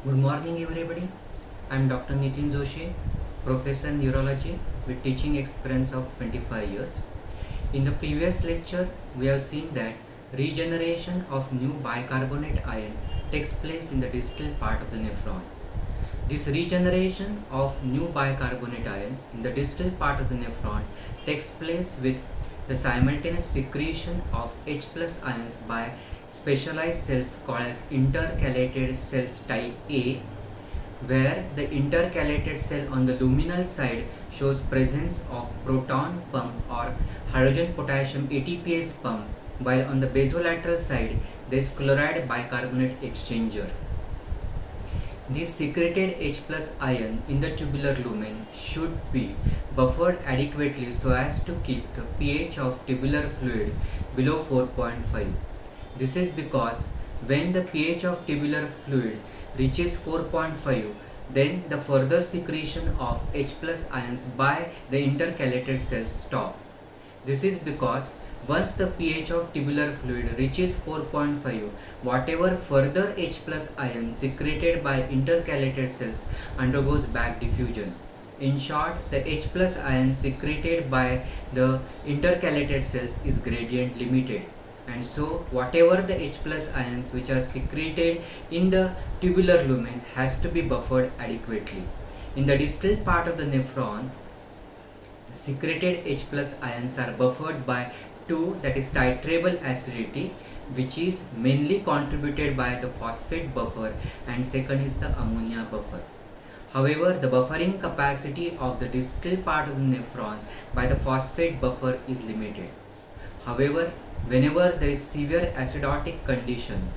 Good morning, everybody. I am Dr. Nitin Joshi, Professor Neurology with teaching experience of 25 years. In the previous lecture, we have seen that regeneration of new bicarbonate ion takes place in the distal part of the nephron. This regeneration of new bicarbonate ion in the distal part of the nephron takes place with the simultaneous secretion of H plus ions by specialized cells called as intercalated cells type A, where the intercalated cell on the luminal side shows presence of proton pump or hydrogen potassium ATPase pump, while on the basolateral side there is chloride bicarbonate exchanger. This secreted H plus ion in the tubular lumen should be buffered adequately so as to keep the pH of tubular fluid below 4.5. This is because when the pH of tubular fluid reaches 4.5, then the further secretion of H plus ions by the intercalated cells stop. This is because once the pH of tubular fluid reaches 4.5, whatever further H plus ion secreted by intercalated cells undergoes back diffusion. In short, the H plus ion secreted by the intercalated cells is gradient limited, and so whatever the H plus ions which are secreted in the tubular lumen has to be buffered adequately. In the distal part of the nephron, the secreted H plus ions are buffered by two, that is titrable acidity, which is mainly contributed by the phosphate buffer, and second is the ammonia buffer. However, the buffering capacity of the distal part of the nephron by the phosphate buffer is limited. However, whenever there is severe acidotic condition,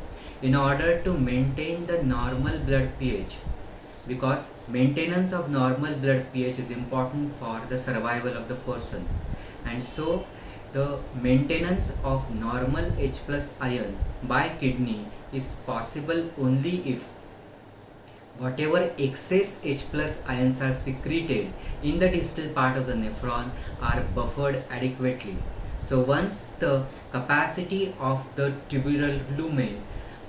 in order to maintain the normal blood pH, because maintenance of normal blood pH is important for the survival of the person, and so the maintenance of normal H plus ion by kidney is possible only if whatever excess H plus ions are secreted in the distal part of the nephron are buffered adequately. So once the capacity of the tubular lumen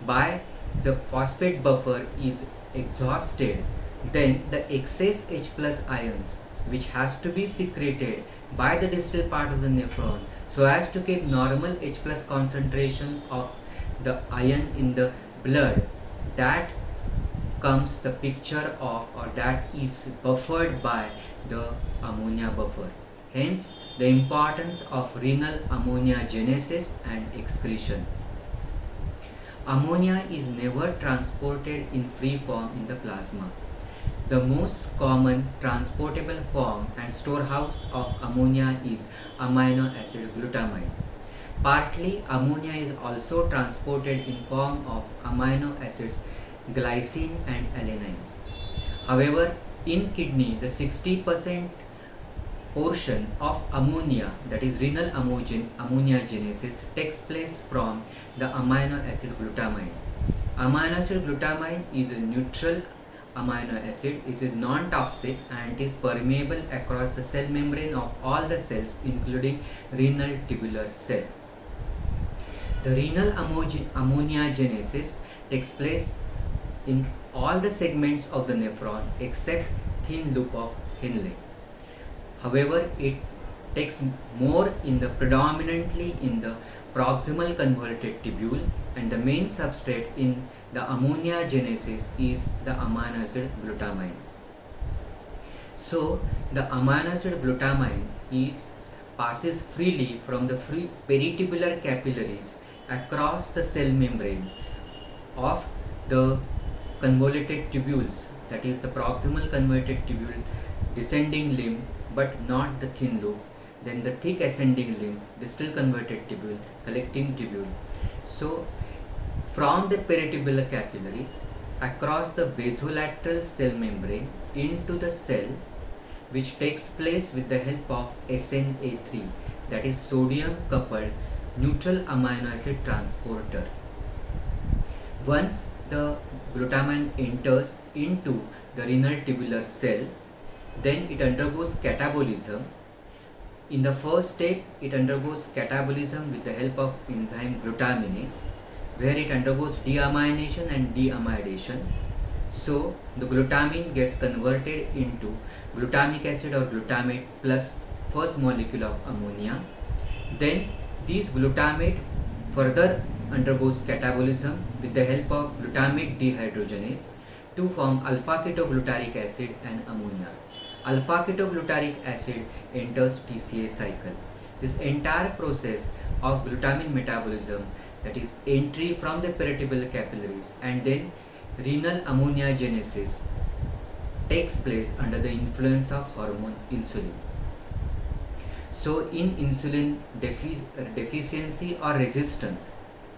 by the phosphate buffer is exhausted, then the excess H plus ions which has to be secreted by the distal part of the nephron so as to keep normal H plus concentration of the ion in the blood, that comes the picture of, or that is buffered by the ammonia buffer. Hence the importance of renal ammonia genesis and excretion. Ammonia is never transported in free form in the plasma. The most common transportable form and storehouse of ammonia is amino acid glutamine. Partly, ammonia is also transported in form of amino acids glycine and alanine. However, in kidney, the 60% portion of ammonia, that is renal ammonia genesis, takes place from the amino acid glutamine. Amino acid glutamine is a neutral amino acid. It is non-toxic and it is permeable across the cell membrane of all the cells, including renal tubular cell. The renal ammonia genesis takes place in all the segments of the nephron except thin loop of Henle. However, it takes more in the predominantly in the proximal convoluted tubule, and the main substrate in the ammonia genesis is the amino acid glutamine. So the amino acid glutamine passes freely from the peritubular capillaries across the cell membrane of the convoluted tubules, that is the proximal convoluted tubule, descending limb, but not the thin loop, then the thick ascending limb, distal convoluted tubule, collecting tubule. So from the peritubular capillaries across the basolateral cell membrane into the cell, which takes place with the help of SNA3, that is sodium coupled neutral amino acid transporter. Once the glutamine enters into the renal tubular cell, then it undergoes catabolism. In the first step, it undergoes catabolism with the help of enzyme glutaminase, where it undergoes deamination and deamidation. So the glutamine gets converted into glutamic acid or glutamate plus first molecule of ammonia. Then these glutamate further undergoes catabolism with the help of glutamate dehydrogenase to form alpha ketoglutaric acid and ammonia. Alpha ketoglutaric acid enters TCA cycle. This entire process of glutamine metabolism, that is entry from the peritubular capillaries and then renal ammoniagenesis, takes place under the influence of hormone insulin. So in insulin deficiency or resistance,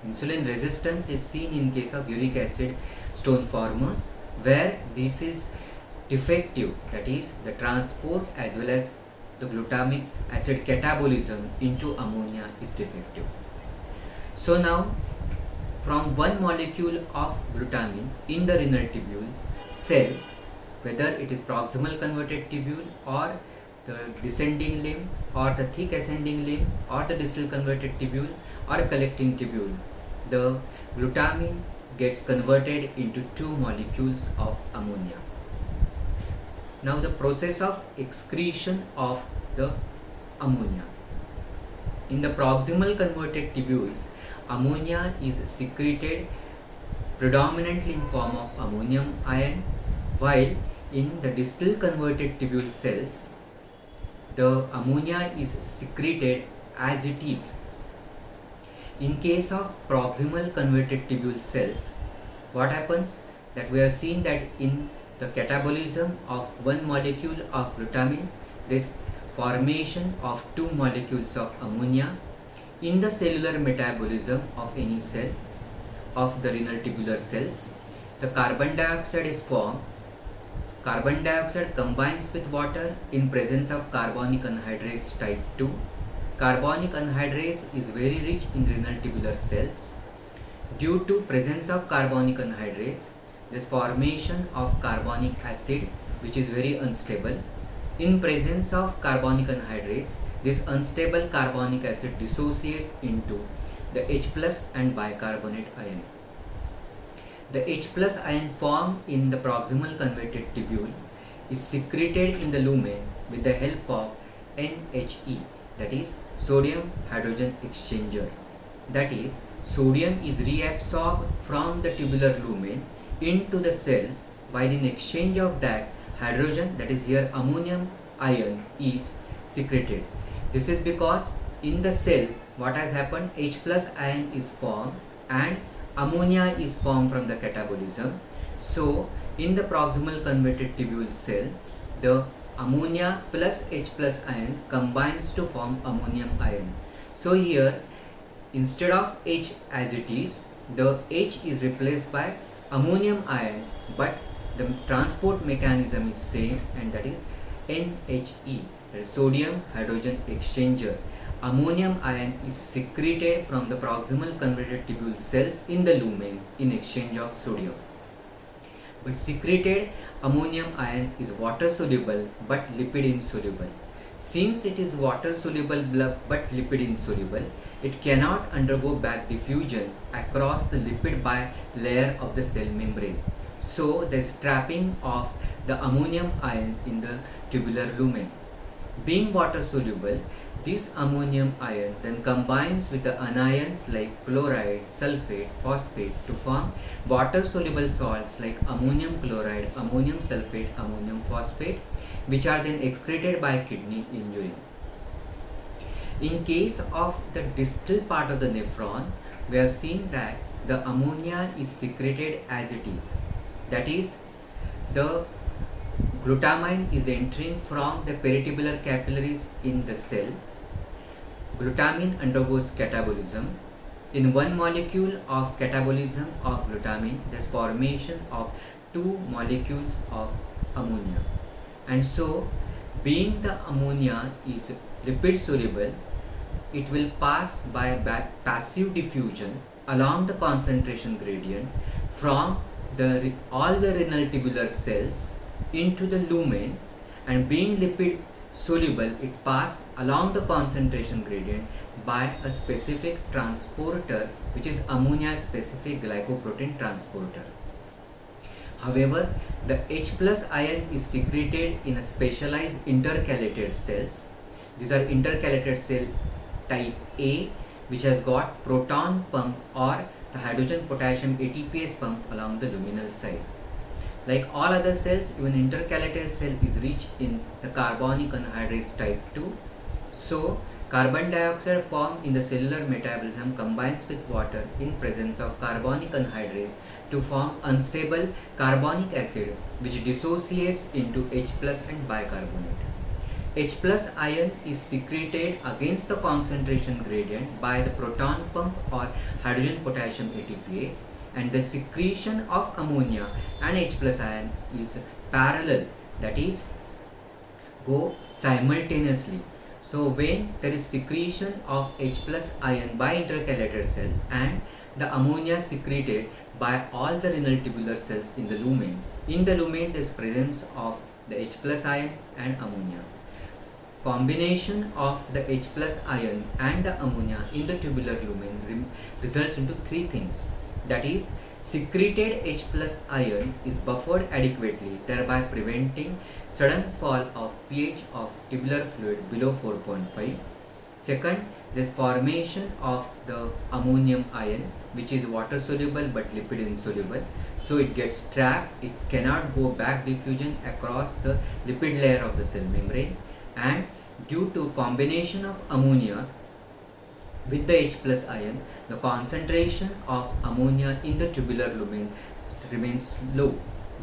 insulin resistance is seen in case of uric acid stone formers, where this is defective, that is the transport as well as the glutamic acid catabolism into ammonia is defective. So now from one molecule of glutamine in the renal tubule cell, whether it is proximal converted tubule or the descending limb or the thick ascending limb or the distal converted tubule or collecting tubule, the glutamine gets converted into two molecules of ammonia. Now the process of excretion of the ammonia. In the proximal converted tubules, ammonia is secreted predominantly in form of ammonium ion, while in the distal converted tubule cells, the ammonia is secreted as it is. In case of proximal converted tubule cells, what happens? That we have seen that in the catabolism of one molecule of glutamine, this formation of two molecules of ammonia. In the cellular metabolism of any cell of the renal tubular cells, the carbon dioxide is formed. Carbon dioxide combines with water in presence of carbonic anhydrase type 2. Carbonic anhydrase is very rich in renal tubular cells. Due to presence of carbonic anhydrase, this formation of carbonic acid, which is very unstable. In presence of carbonic anhydrase, this unstable carbonic acid dissociates into the H plus and bicarbonate ion. The H plus ion formed in the proximal converted tubule is secreted in the lumen with the help of NHE, that is sodium hydrogen exchanger. That is, sodium is reabsorbed from the tubular lumen into the cell, while in exchange of that, hydrogen, that is here ammonium ion, is secreted. This is because in the cell what has happened, H plus ion is formed and ammonia is formed from the catabolism. So in the proximal converted tubule cell, the ammonia plus H plus ion combines to form ammonium ion. So here instead of H as it is, the H is replaced by ammonium ion, but the transport mechanism is same, and that is NHE, that is sodium hydrogen exchanger. Ammonium ion is secreted from the proximal converted tubule cells in the lumen in exchange of sodium. But secreted ammonium ion is water soluble but lipid insoluble. Since it is water soluble but lipid insoluble, it cannot undergo back diffusion across the lipid bilayer of the cell membrane. So there is trapping of the ammonium ion in the tubular lumen. Being water soluble, this ammonium ion then combines with the anions like chloride, sulfate, phosphate to form water soluble salts like ammonium chloride, ammonium sulfate, ammonium phosphate, which are then excreted by kidney in urine. In case of the distal part of the nephron, we have seen that the ammonia is secreted as it is. That is, the glutamine is entering from the peritubular capillaries in the cell. Glutamine undergoes catabolism. In one molecule of catabolism of glutamine, there is formation of two molecules of ammonia. And so, being the ammonia is lipid soluble, it will pass by passive diffusion along the concentration gradient from all the renal tubular cells into the lumen, and being lipid soluble, it passes along the concentration gradient by a specific transporter, which is ammonia specific glycoprotein transporter. However, the H plus ion is secreted in a specialized intercalated cells. These are intercalated cell type A, which has got proton pump or the hydrogen potassium ATPase pump along the luminal side. Like all other cells, even intercalated cell is rich in the carbonic anhydrase type 2. So, carbon dioxide formed in the cellular metabolism combines with water in presence of carbonic anhydrase to form unstable carbonic acid, which dissociates into H plus and bicarbonate. H plus ion is secreted against the concentration gradient by the proton pump or hydrogen potassium ATPase, and the secretion of ammonia and H plus ion is parallel, that is go simultaneously. So when there is secretion of H plus ion by intercalated cell and the ammonia secreted by all the renal tubular cells in the lumen there is presence of the H plus ion and ammonia. Combination of the H plus ion and the ammonia in the tubular lumen results into three things. That is, secreted H plus ion is buffered adequately, thereby preventing sudden fall of pH of tubular fluid below 4.5. Second, there is formation of the ammonium ion, which is water soluble but lipid insoluble. So it gets trapped, it cannot go back diffusion across the lipid layer of the cell membrane, and due to combination of ammonia with the H plus ion, the concentration of ammonia in the tubular lumen remains low,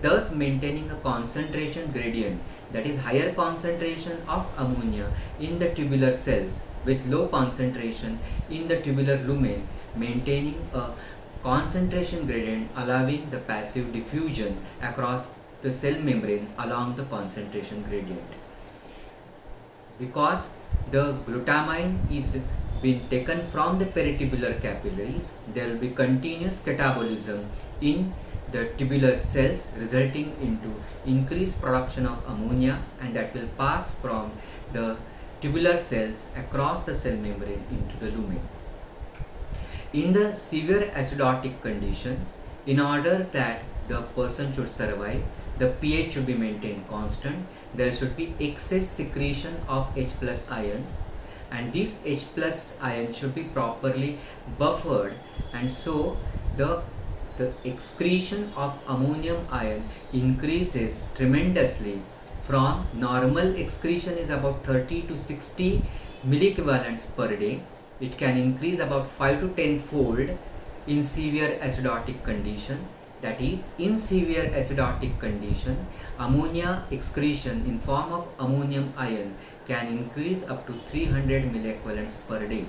thus maintaining a concentration gradient, that is higher concentration of ammonia in the tubular cells with low concentration in the tubular lumen, maintaining a concentration gradient allowing the passive diffusion across the cell membrane along the concentration gradient. Because the glutamine is being taken from the peritubular capillaries, there will be continuous catabolism in the tubular cells, resulting into increased production of ammonia, and that will pass from the tubular cells across the cell membrane into the lumen. In the severe acidotic condition, in order that the person should survive, the pH should be maintained constant. There should be excess secretion of H plus ion, and this H plus ion should be properly buffered, and so the excretion of ammonium ion increases tremendously. From normal excretion is about 30 to 60 milliequivalents per day. It can increase about 5 to 10 fold in severe acidotic condition. That is, in severe acidotic condition, ammonia excretion in form of ammonium ion can increase up to 300 milliequivalents per day.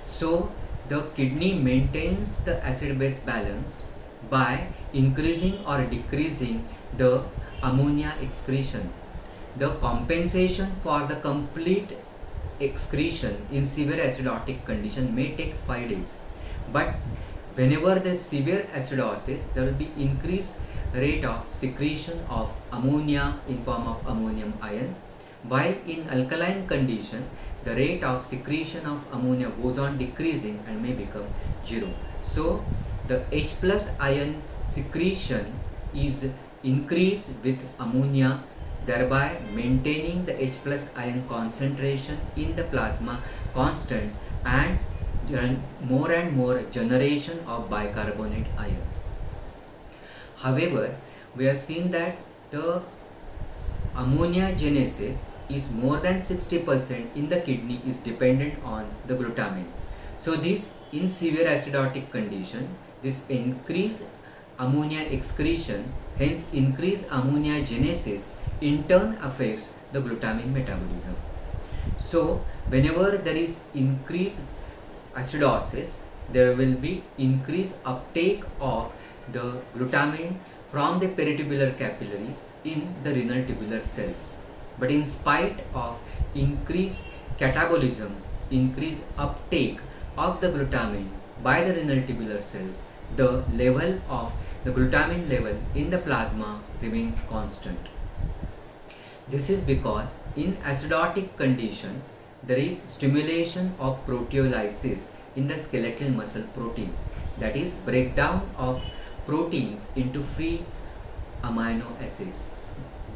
So, the kidney maintains the acid-base balance by increasing or decreasing the ammonia excretion. The compensation for the complete excretion in severe acidotic condition may take 5 days, but whenever there is severe acidosis, there will be increased rate of secretion of ammonia in form of ammonium ion, while in alkaline condition the rate of secretion of ammonia goes on decreasing and may become 0. So the H plus ion secretion is increased with ammonia, thereby maintaining the H plus ion concentration in the plasma constant and more and more generation of bicarbonate ion. However, we have seen that the ammonia genesis is more than 60% in the kidney is dependent on the glutamine. So this, in severe acidotic condition, this increased ammonia excretion, hence increased ammonia genesis, in turn affects the glutamine metabolism. So whenever there is increased acidosis, there will be increased uptake of the glutamine from the peritubular capillaries in the renal tubular cells. But in spite of increased catabolism, increased uptake of the glutamine by the renal tubular cells, the level of the glutamine level in the plasma remains constant. This is because in acidotic condition, there is stimulation of proteolysis in the skeletal muscle protein, that is breakdown of proteins into free amino acids.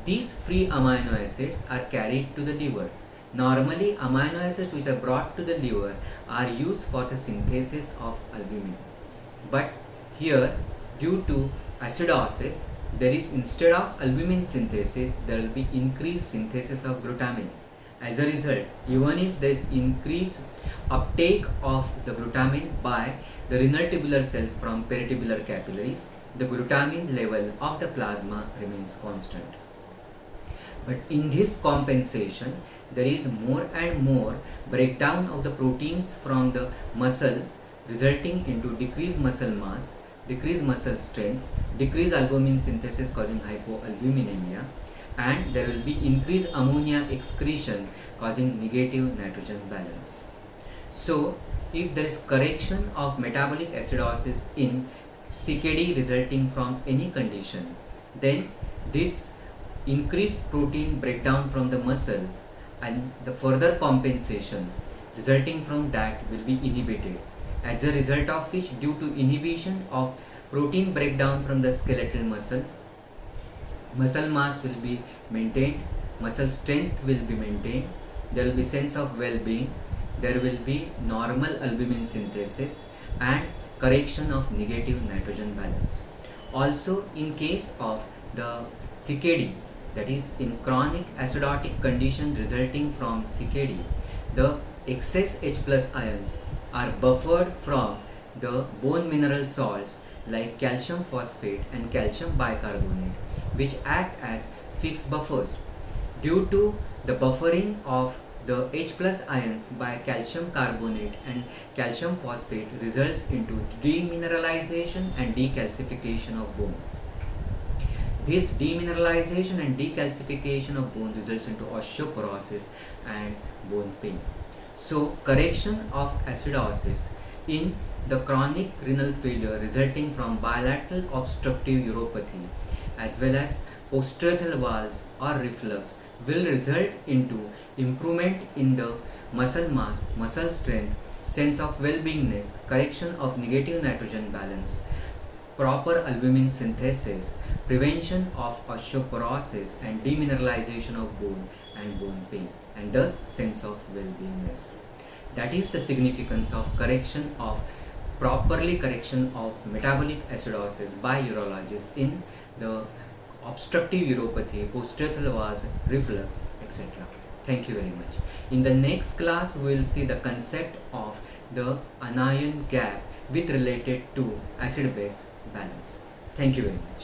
These free amino acids are carried to the liver. Normally, amino acids which are brought to the liver are used for the synthesis of albumin. But here, due to acidosis, there is, instead of albumin synthesis, there will be increased synthesis of glutamine. As a result, even if there is increased uptake of the glutamine by the renal tubular cells from peritubular capillaries, the glutamine level of the plasma remains constant. But in this compensation, there is more and more breakdown of the proteins from the muscle, resulting into decreased muscle mass, decreased muscle strength, decreased albumin synthesis causing hypoalbuminemia, and there will be increased ammonia excretion causing negative nitrogen balance. So, if there is correction of metabolic acidosis in CKD resulting from any condition, then this increased protein breakdown from the muscle and the further compensation resulting from that will be inhibited, as a result of which, due to inhibition of protein breakdown from the skeletal muscle, muscle mass will be maintained, muscle strength will be maintained, there will be sense of well-being, there will be normal albumin synthesis and correction of negative nitrogen balance. Also, in case of the CKD, that is in chronic acidotic condition resulting from CKD, the excess H plus ions are buffered from the bone mineral salts like calcium phosphate and calcium bicarbonate, which act as fixed buffers. Due to the buffering of the H plus ions by calcium carbonate and calcium phosphate results into demineralization and decalcification of bone. This demineralization and decalcification of bone results into osteoporosis and bone pain. So, correction of acidosis in the chronic renal failure resulting from bilateral obstructive uropathy as well as post-tracheal valves or reflux will result into improvement in the muscle mass, muscle strength, sense of well-beingness, correction of negative nitrogen balance, proper albumin synthesis, prevention of osteoporosis and demineralization of bone and bone pain, and thus sense of well-beingness. That is the significance of properly correction of metabolic acidosis by urologists in the obstructive uropathy, post-tracheal valves, reflux, etc. Thank you very much. In the next class, we will see the concept of the anion gap with related to acid-base balance. Thank you very much.